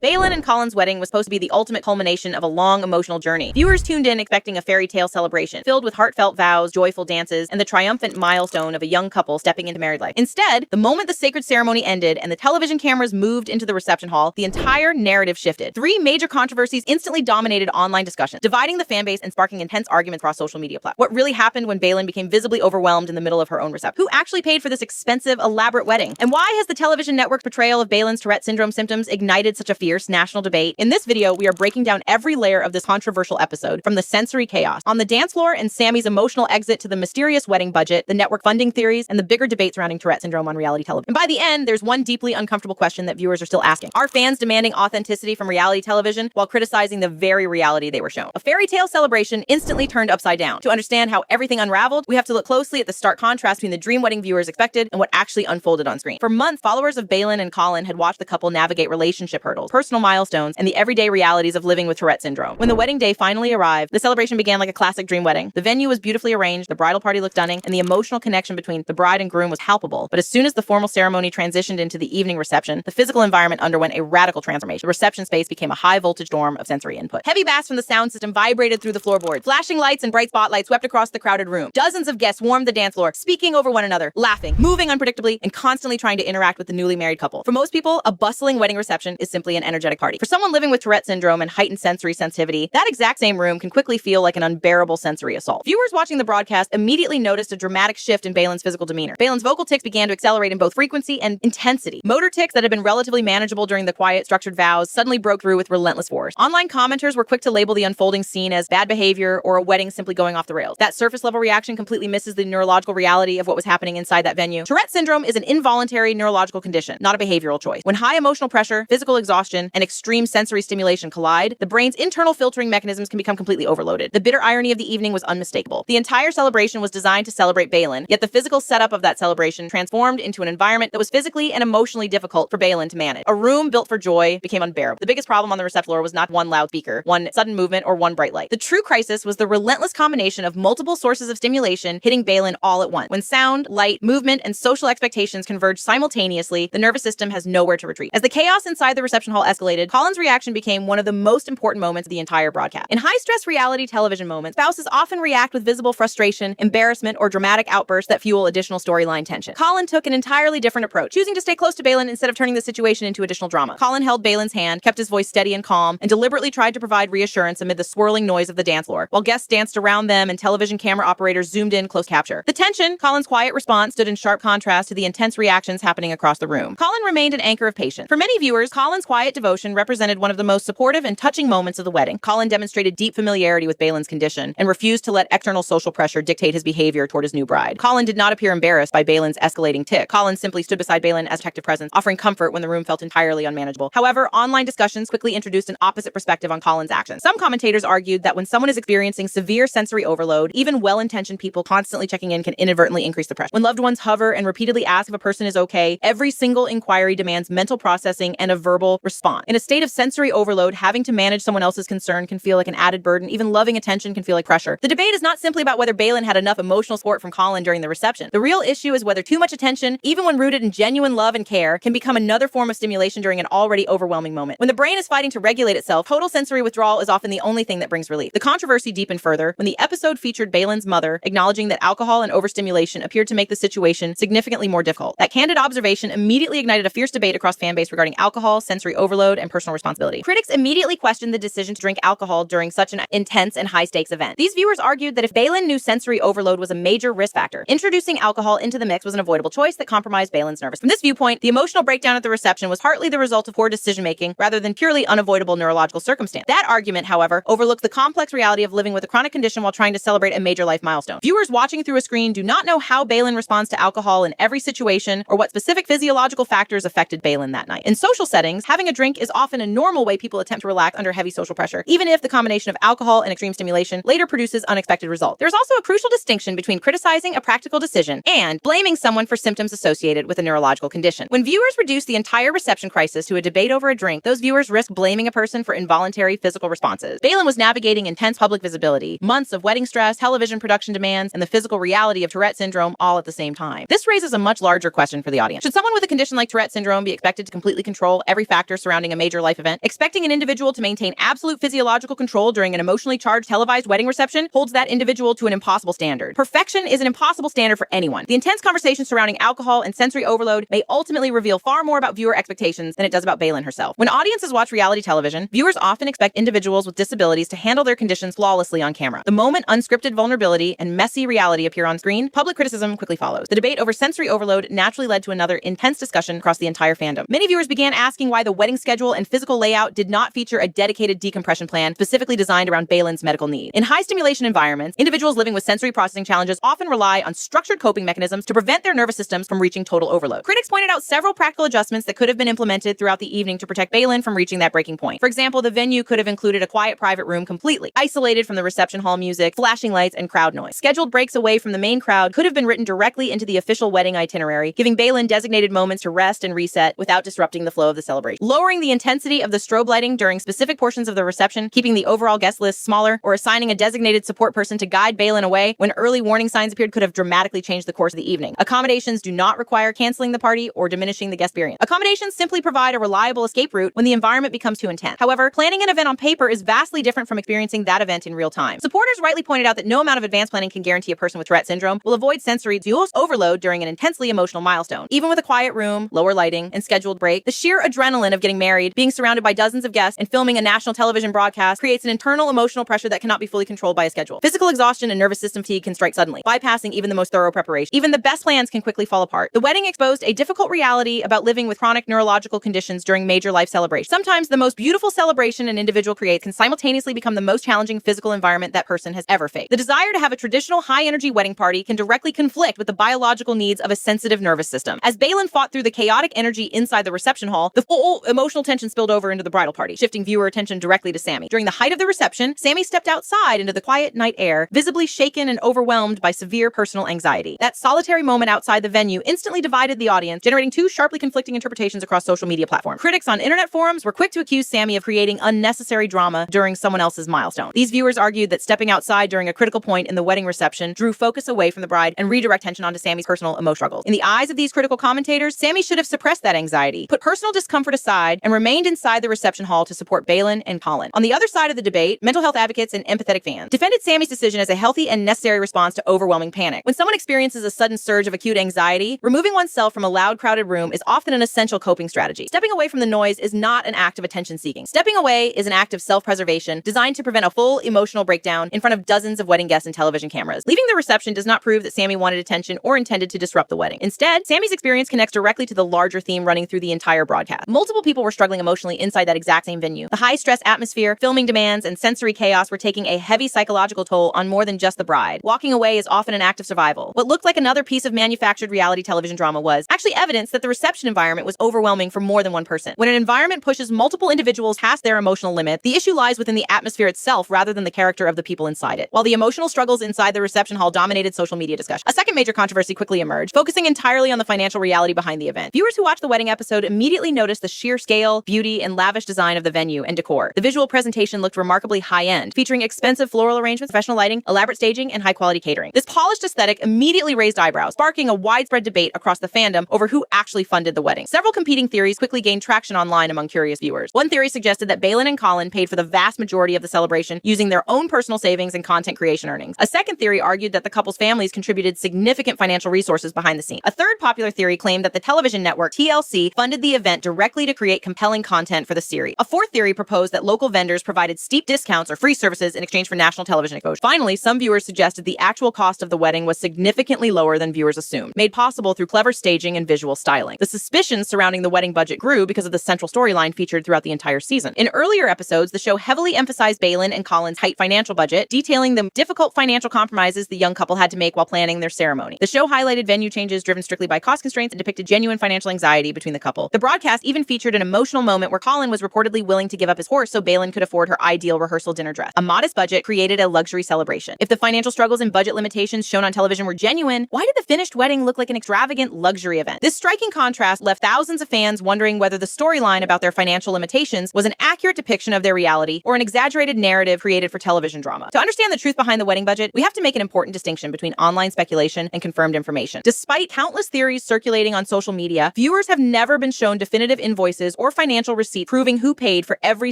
Baylen and Colin's wedding was supposed to be the ultimate culmination of a long emotional journey. Viewers tuned in expecting a fairy tale celebration, filled with heartfelt vows, joyful dances, and the triumphant milestone of a young couple stepping into married life. Instead, the moment the sacred ceremony ended and the television cameras moved into the reception hall, the entire narrative shifted. Three major controversies instantly dominated online discussion, dividing the fanbase and sparking intense arguments across social media platforms. What really happened when Baylen became visibly overwhelmed in the middle of her own reception? Who actually paid for this expensive, elaborate wedding? And why has the television network's portrayal of Baylen's Tourette syndrome symptoms ignited such a fierce national debate? In this video, we are breaking down every layer of this controversial episode, from the sensory chaos on the dance floor and Sammy's emotional exit to the mysterious wedding budget, the network funding theories, and the bigger debate surrounding Tourette syndrome on reality television. And by the end, there's one deeply uncomfortable question that viewers are still asking. Are fans demanding authenticity from reality television while criticizing the very reality they were shown? A fairy tale celebration instantly turned upside down. To understand how everything unraveled, we have to look closely at the stark contrast between the dream wedding viewers expected and what actually unfolded on screen. For months, followers of Baylen and Colin had watched the couple navigate relationship hurdles, personal milestones, and the everyday realities of living with Tourette syndrome. When the wedding day finally arrived, the celebration began like a classic dream wedding. The venue was beautifully arranged, the bridal party looked stunning, and the emotional connection between the bride and groom was palpable. But as soon as the formal ceremony transitioned into the evening reception, the physical environment underwent a radical transformation. The reception space became a high-voltage storm of sensory input. Heavy bass from the sound system vibrated through the floorboards. Flashing lights and bright spotlights swept across the crowded room. Dozens of guests swarmed the dance floor, speaking over one another, laughing, moving unpredictably, and constantly trying to interact with the newly married couple. For most people, a bustling wedding reception is simply an energetic party. For someone living with Tourette syndrome and heightened sensory sensitivity, that exact same room can quickly feel like an unbearable sensory assault. Viewers watching the broadcast immediately noticed a dramatic shift in Baylen's physical demeanor. Baylen's vocal tics began to accelerate in both frequency and intensity. Motor tics that had been relatively manageable during the quiet, structured vows suddenly broke through with relentless force. Online commenters were quick to label the unfolding scene as bad behavior or a wedding simply going off the rails. That surface-level reaction completely misses the neurological reality of what was happening inside that venue. Tourette syndrome is an involuntary neurological condition, not a behavioral choice. When high emotional pressure, physical exhaustion, and extreme sensory stimulation collide, the brain's internal filtering mechanisms can become completely overloaded. The bitter irony of the evening was unmistakable. The entire celebration was designed to celebrate Baylen, yet the physical setup of that celebration transformed into an environment that was physically and emotionally difficult for Baylen to manage. A room built for joy became unbearable. The biggest problem on the reception floor was not one loud speaker, one sudden movement, or one bright light. The true crisis was the relentless combination of multiple sources of stimulation hitting Baylen all at once. When sound, light, movement, and social expectations converge simultaneously, the nervous system has nowhere to retreat. As the chaos inside the reception hall escalated, Colin's reaction became one of the most important moments of the entire broadcast. In high-stress reality television moments, spouses often react with visible frustration, embarrassment, or dramatic outbursts that fuel additional storyline tension. Colin took an entirely different approach, choosing to stay close to Baylen instead of turning the situation into additional drama. Colin held Baylen's hand, kept his voice steady and calm, and deliberately tried to provide reassurance amid the swirling noise of the dance floor, while guests danced around them and television camera operators zoomed in close capture. The tension, Colin's quiet response, stood in sharp contrast to the intense reactions happening across the room. Colin remained an anchor of patience. For many viewers, Colin's quiet devotion represented one of the most supportive and touching moments of the wedding. Colin demonstrated deep familiarity with Baylen's condition and refused to let external social pressure dictate his behavior toward his new bride. Colin did not appear embarrassed by Baylen's escalating tic. Colin simply stood beside Baylen as protective presence, offering comfort when the room felt entirely unmanageable. However, online discussions quickly introduced an opposite perspective on Colin's actions. Some commentators argued that when someone is experiencing severe sensory overload, even well-intentioned people constantly checking in can inadvertently increase the pressure. When loved ones hover and repeatedly ask if a person is okay, every single inquiry demands mental processing and a verbal response. In a state of sensory overload, having to manage someone else's concern can feel like an added burden. Even loving attention can feel like pressure. The debate is not simply about whether Baylen had enough emotional support from Colin during the reception. The real issue is whether too much attention, even when rooted in genuine love and care, can become another form of stimulation during an already overwhelming moment. When the brain is fighting to regulate itself, total sensory withdrawal is often the only thing that brings relief. The controversy deepened further when the episode featured Baylen's mother acknowledging that alcohol and overstimulation appeared to make the situation significantly more difficult. That candid observation immediately ignited a fierce debate across fanbase regarding alcohol, sensory overload, and personal responsibility. Critics immediately questioned the decision to drink alcohol during such an intense and high-stakes event. These viewers argued that if Baylen knew sensory overload was a major risk factor, introducing alcohol into the mix was an avoidable choice that compromised Baylen's nervous. From this viewpoint, the emotional breakdown at the reception was partly the result of poor decision-making rather than purely unavoidable neurological circumstance. That argument, however, overlooked the complex reality of living with a chronic condition while trying to celebrate a major life milestone. Viewers watching through a screen do not know how Baylen responds to alcohol in every situation or what specific physiological factors affected Baylen that night. In social settings, having a drink is often a normal way people attempt to relax under heavy social pressure, even if the combination of alcohol and extreme stimulation later produces unexpected results. There's also a crucial distinction between criticizing a practical decision and blaming someone for symptoms associated with a neurological condition. When viewers reduce the entire reception crisis to a debate over a drink, those viewers risk blaming a person for involuntary physical responses. Baylen was navigating intense public visibility, months of wedding stress, television production demands, and the physical reality of Tourette syndrome all at the same time. This raises a much larger question for the audience. Should someone with a condition like Tourette syndrome be expected to completely control every factor surrounding a major life event, expecting an individual to maintain absolute physiological control during an emotionally charged televised wedding reception holds that individual to an impossible standard. Perfection is an impossible standard for anyone. The intense conversation surrounding alcohol and sensory overload may ultimately reveal far more about viewer expectations than it does about Baylen herself. When audiences watch reality television, viewers often expect individuals with disabilities to handle their conditions flawlessly on camera. The moment unscripted vulnerability and messy reality appear on screen, public criticism quickly follows. The debate over sensory overload naturally led to another intense discussion across the entire fandom. Many viewers began asking why the wedding schedule and physical layout did not feature a dedicated decompression plan specifically designed around Baylen's medical need. In high-stimulation environments, individuals living with sensory processing challenges often rely on structured coping mechanisms to prevent their nervous systems from reaching total overload. Critics pointed out several practical adjustments that could have been implemented throughout the evening to protect Baylen from reaching that breaking point. For example, the venue could have included a quiet private room completely isolated from the reception hall music, flashing lights, and crowd noise. Scheduled breaks away from the main crowd could have been written directly into the official wedding itinerary, giving Baylen designated moments to rest and reset without disrupting the flow of the celebration. Lowering the intensity of the strobe lighting during specific portions of the reception, keeping the overall guest list smaller, or assigning a designated support person to guide Baylen away when early warning signs appeared could have dramatically changed the course of the evening. Accommodations do not require canceling the party or diminishing the guest experience. Accommodations simply provide a reliable escape route when the environment becomes too intense. However, planning an event on paper is vastly different from experiencing that event in real time. Supporters rightly pointed out that no amount of advanced planning can guarantee a person with Tourette syndrome will avoid sensory overload during an intensely emotional milestone. Even with a quiet room, lower lighting, and scheduled break, the sheer adrenaline of getting married, being surrounded by dozens of guests, and filming a national television broadcast creates an internal emotional pressure that cannot be fully controlled by a schedule. Physical exhaustion and nervous system fatigue can strike suddenly, bypassing even the most thorough preparation. Even the best plans can quickly fall apart. The wedding exposed a difficult reality about living with chronic neurological conditions during major life celebrations. Sometimes the most beautiful celebration an individual creates can simultaneously become the most challenging physical environment that person has ever faced. The desire to have a traditional high-energy wedding party can directly conflict with the biological needs of a sensitive nervous system. As Baylen fought through the chaotic energy inside the reception hall, the full emotional tension spilled over into the bridal party, shifting viewer attention directly to Sammy. During the height of the reception, Sammy stepped outside into the quiet night air, visibly shaken and overwhelmed by severe personal anxiety. That solitary moment outside the venue instantly divided the audience, generating two sharply conflicting interpretations across social media platforms. Critics on internet forums were quick to accuse Sammy of creating unnecessary drama during someone else's milestone. These viewers argued that stepping outside during a critical point in the wedding reception drew focus away from the bride and redirect attention onto Sammy's personal emotional struggles. In the eyes of these critical commentators, Sammy should have suppressed that anxiety, put personal discomfort aside, and remained inside the reception hall to support Baylen and Colin. On the other side of the debate, mental health advocates and empathetic fans defended Sammy's decision as a healthy and necessary response to overwhelming panic. When someone experiences a sudden surge of acute anxiety, removing oneself from a loud, crowded room is often an essential coping strategy. Stepping away from the noise is not an act of attention-seeking. Stepping away is an act of self-preservation designed to prevent a full emotional breakdown in front of dozens of wedding guests and television cameras. Leaving the reception does not prove that Sammy wanted attention or intended to disrupt the wedding. Instead, Sammy's experience connects directly to the larger theme running through the entire broadcast. Multiple people were struggling emotionally inside that exact same venue. The high-stress atmosphere, filming demands, and sensory chaos were taking a heavy psychological toll on more than just the bride. Walking away is often an act of survival. What looked like another piece of manufactured reality television drama was actually evidence that the reception environment was overwhelming for more than one person. When an environment pushes multiple individuals past their emotional limit, the issue lies within the atmosphere itself rather than the character of the people inside it. While the emotional struggles inside the reception hall dominated social media discussion, a second major controversy quickly emerged, focusing entirely on the financial reality behind the event. Viewers who watched the wedding episode immediately noticed the sheer scale, beauty, and lavish design of the venue and decor. The visual presentation looked remarkably high-end, featuring expensive floral arrangements, professional lighting, elaborate staging, and high-quality catering. This polished aesthetic immediately raised eyebrows, sparking a widespread debate across the fandom over who actually funded the wedding. Several competing theories quickly gained traction online among curious viewers. One theory suggested that Baylen and Colin paid for the vast majority of the celebration using their own personal savings and content creation earnings. A second theory argued that the couple's families contributed significant financial resources behind the scenes. A third popular theory claimed that the television network TLC funded the event directly to create compelling content for the series. A fourth theory proposed that local vendors provided steep discounts or free services in exchange for national television exposure. Finally, some viewers suggested the actual cost of the wedding was significantly lower than viewers assumed, made possible through clever staging and visual styling. The suspicions surrounding the wedding budget grew because of the central storyline featured throughout the entire season. In earlier episodes, the show heavily emphasized Baylen and Colin's tight financial budget, detailing the difficult financial compromises the young couple had to make while planning their ceremony. The show highlighted venue changes driven strictly by cost constraints and depicted genuine financial anxiety between the couple. The broadcast even featured an emotional moment where Colin was reportedly willing to give up his horse so Baylen could afford her ideal rehearsal dinner dress. A modest budget created a luxury celebration. If the financial struggles and budget limitations shown on television were genuine, why did the finished wedding look like an extravagant luxury event? This striking contrast left thousands of fans wondering whether the storyline about their financial limitations was an accurate depiction of their reality or an exaggerated narrative created for television drama. To understand the truth behind the wedding budget, we have to make an important distinction between online speculation and confirmed information. Despite countless theories circulating on social media, viewers have never been shown definitive invoices or financial receipts proving who paid for every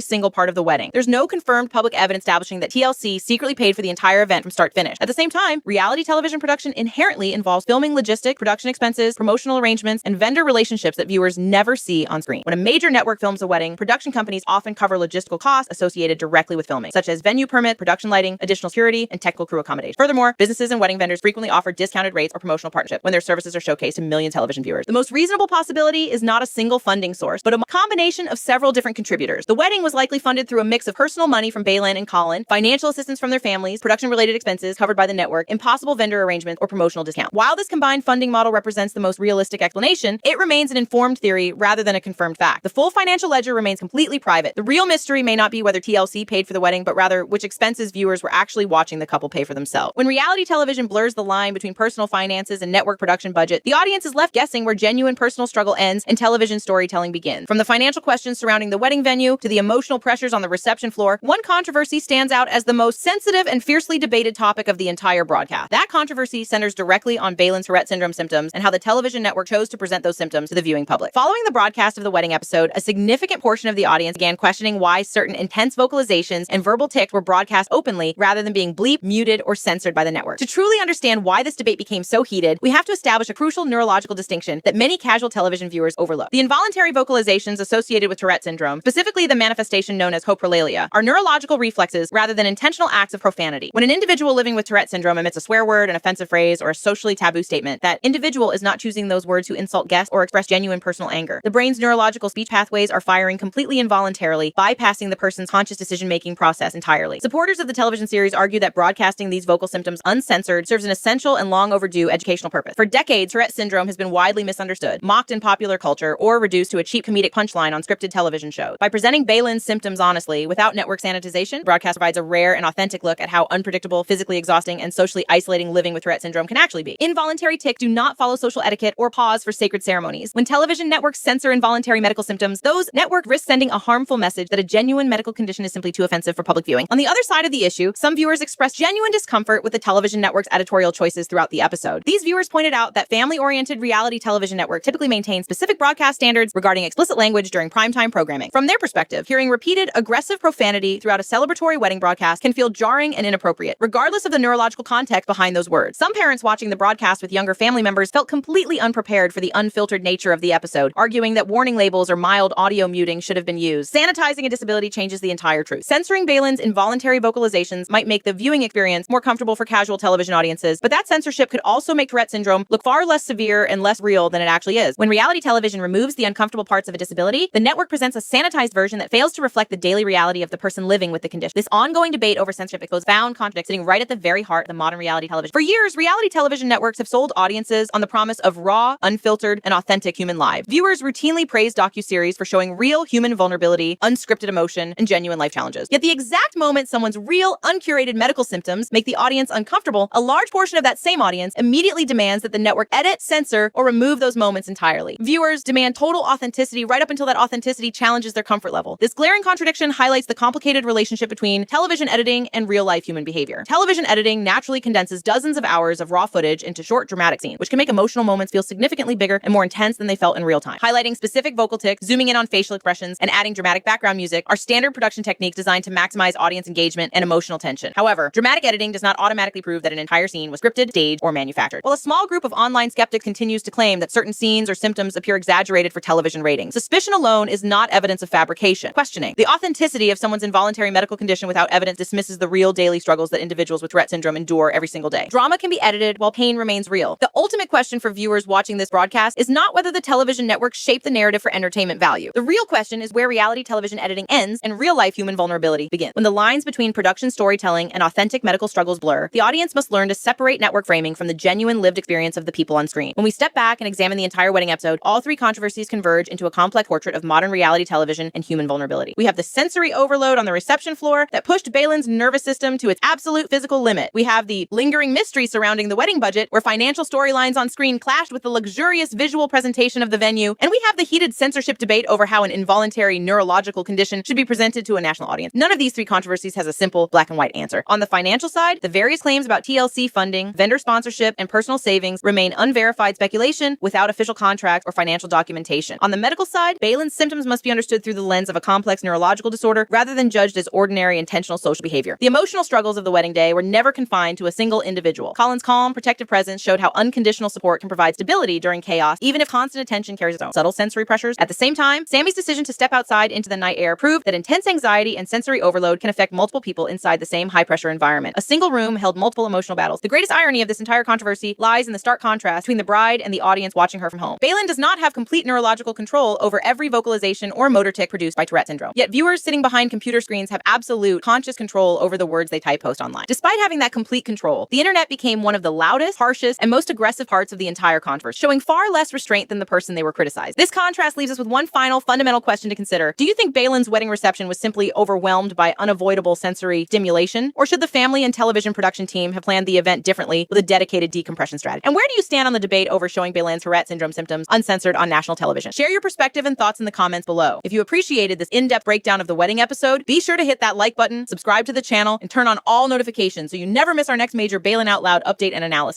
single part of the wedding. There's no confirmed public evidence establishing that TLC secretly paid for the entire event from start to finish. At the same time, reality television production inherently involves filming logistics, production expenses, promotional arrangements, and vendor relationships that viewers never see on screen. When a major network films a wedding, production companies often cover logistical costs associated directly with filming, such as venue permit, production lighting, additional security, and technical crew accommodation. Furthermore, businesses and wedding vendors frequently offer discounted rates or promotional partnership when their services are showcased to million television viewers. The most reasonable possibility is not a single funding source, but a combination of several different contributors. The wedding was likely funded through a mix of personal money from Baylen and Colin, financial assistance from their families, production-related expenses covered by the network, impossible vendor arrangements, or promotional discount. While this combined funding model represents the most realistic explanation, it remains an informed theory rather than a confirmed fact. The full financial ledger remains completely private. The real mystery may not be whether TLC paid for the wedding, but rather which expenses viewers were actually watching the couple pay for themselves. When reality television blurs the line between personal finances and network production budget, the audience is left guessing where genuine personal struggle ends and television storytelling begins. From the financial questions surrounding the wedding venue to the emotional pressures on the reception floor, one controversy stands out as the most sensitive and fiercely debated topic of the entire broadcast. That controversy centers directly on Baylen's Tourette syndrome symptoms and how the television network chose to present those symptoms to the viewing public. Following the broadcast of the wedding episode, a significant portion of the audience began questioning why certain intense vocalizations and verbal tics were broadcast openly rather than being bleeped, muted, or censored by the network. To truly understand why this debate became so heated, we have to establish a crucial neurological distinction that many casual television viewers overlook. The involuntary vocalizations associated with Tourette syndrome, specifically the manifestation known as coprolalia, are neurological reflexes rather than intentional acts of profanity. When an individual living with Tourette syndrome emits a swear word, an offensive phrase, or a socially taboo statement, that individual is not choosing those words to insult guests or express genuine personal anger. The brain's neurological speech pathways are firing completely involuntarily, bypassing the person's conscious decision-making process entirely. Supporters of the television series argue that broadcasting these vocal symptoms uncensored serves an essential and long overdue educational purpose. For decades, Tourette syndrome has been widely misunderstood, mocked in popular culture, or reduced to a cheap comedic punchline on scripted television shows. By presenting Baylen's symptoms honestly, without network sanitization, broadcast provides a rare and authentic look at how unpredictable, physically exhausting, and socially isolating living with Tourette syndrome can actually be. Involuntary tics do not follow social etiquette or pause for sacred ceremonies. When television networks censor involuntary medical symptoms, those networks risk sending a harmful message that a genuine medical condition is simply too offensive for public viewing. On the other side of the issue, some viewers expressed genuine discomfort with the television network's editorial choices throughout the episode. These viewers pointed out that family-oriented reality television network typically maintain specific broadcast standards regarding explicit language during primetime programming. From their perspective, hearing repeated aggressive profanity throughout a celebratory wedding broadcast can feel jarring and inappropriate, regardless of the neurological context behind those words. Some parents watching the broadcast with younger family members felt completely unprepared for the unfiltered nature of the episode, arguing that warning labels or mild audio muting should have been used. Sanitizing a disability changes the entire truth. Censoring Baylen's involuntary vocalizations might make the viewing experience more comfortable for casual television audiences, but that censorship could also make Tourette syndrome look far less severe and less real than it actually is. When reality television removes the uncomfortable parts of a disability, the network presents a sanitized version that fails to reflect the daily reality of the person living with the condition. This ongoing debate over censorship exposes found contradictions sitting right at the very heart of the modern reality television. For years, reality television networks have sold audiences on the promise of raw, unfiltered, and authentic human lives. Viewers routinely praise docuseries for showing real human vulnerability, unscripted emotion, and genuine life challenges. Yet the exact moment someone's real, uncurated medical symptoms make the audience uncomfortable, a large portion of that same audience immediately demands that the network edit, censor, or remove those moments entirely. Viewers demand total authenticity right up until that authenticity challenges their comfort level. This glaring contradiction highlights the complicated relationship between television editing and real-life human behavior. Television editing naturally condenses dozens of hours of raw footage into short, dramatic scenes, which can make emotional moments feel significantly bigger and more intense than they felt in real time. Highlighting specific vocal tics, zooming in on facial expressions, and adding dramatic background music are standard production techniques designed to maximize audience engagement and emotional tension. However, dramatic editing does not automatically prove that an entire scene was scripted, staged, or manufactured. While a small group of online skeptics continues to claim that certain scenes or symptoms appear exaggerated for television ratings, suspicion alone is not evidence of fabrication. Questioning the authenticity of someone's involuntary medical condition without evidence dismisses the real daily struggles that individuals with Tourette syndrome endure every single day. Drama can be edited while pain remains real. The ultimate question for viewers watching this broadcast is not whether the television network shaped the narrative for entertainment value. The real question is where reality television editing ends and real-life human vulnerability begins. When the lines between production storytelling and authentic medical struggles blur, the audience must learn to separate network framing from the genuine lived experience of the people on screen. When we step back and examine the entire wedding episode, all three controversies converge into a complex portrait of modern reality television and human vulnerability. We have the sensory overload on the reception floor that pushed Baylen's nervous system to its absolute physical limit. We have the lingering mystery surrounding the wedding budget, where financial storylines on screen clashed with the luxurious visual presentation of the venue, and we have the heated censorship debate over how an involuntary neurological condition should be presented to a national audience. None of these three controversies has a simple black and white answer. On the financial side, the various claims about TLC funding, vendor sponsorship, and personal savings remain unverified speculation without official contracts or financial documentation. On the medical side, Instead, Baylen's symptoms must be understood through the lens of a complex neurological disorder rather than judged as ordinary intentional social behavior. The emotional struggles of the wedding day were never confined to a single individual. Colin's calm, protective presence showed how unconditional support can provide stability during chaos, even if constant attention carries its own subtle sensory pressures. At the same time, Sammy's decision to step outside into the night air proved that intense anxiety and sensory overload can affect multiple people inside the same high-pressure environment. A single room held multiple emotional battles. The greatest irony of this entire controversy lies in the stark contrast between the bride and the audience watching her from home. Baylen does not have complete neurological control over every vocalization or motor tic produced by Tourette syndrome. Yet viewers sitting behind computer screens have absolute conscious control over the words they type post online. Despite having that complete control, the internet became one of the loudest, harshest, and most aggressive parts of the entire controversy, showing far less restraint than the person they were criticizing. This contrast leaves us with one final fundamental question to consider. Do you think Baylen's wedding reception was simply overwhelmed by unavoidable sensory stimulation? Or should the family and television production team have planned the event differently with a dedicated decompression strategy? And where do you stand on the debate over showing Baylen's Tourette syndrome symptoms uncensored on national television? Share your perspective and thoughts in the comments below. If you appreciated this in-depth breakdown of the wedding episode, be sure to hit that like button, subscribe to the channel, and turn on all notifications so you never miss our next major Baylen Out Loud update and analysis.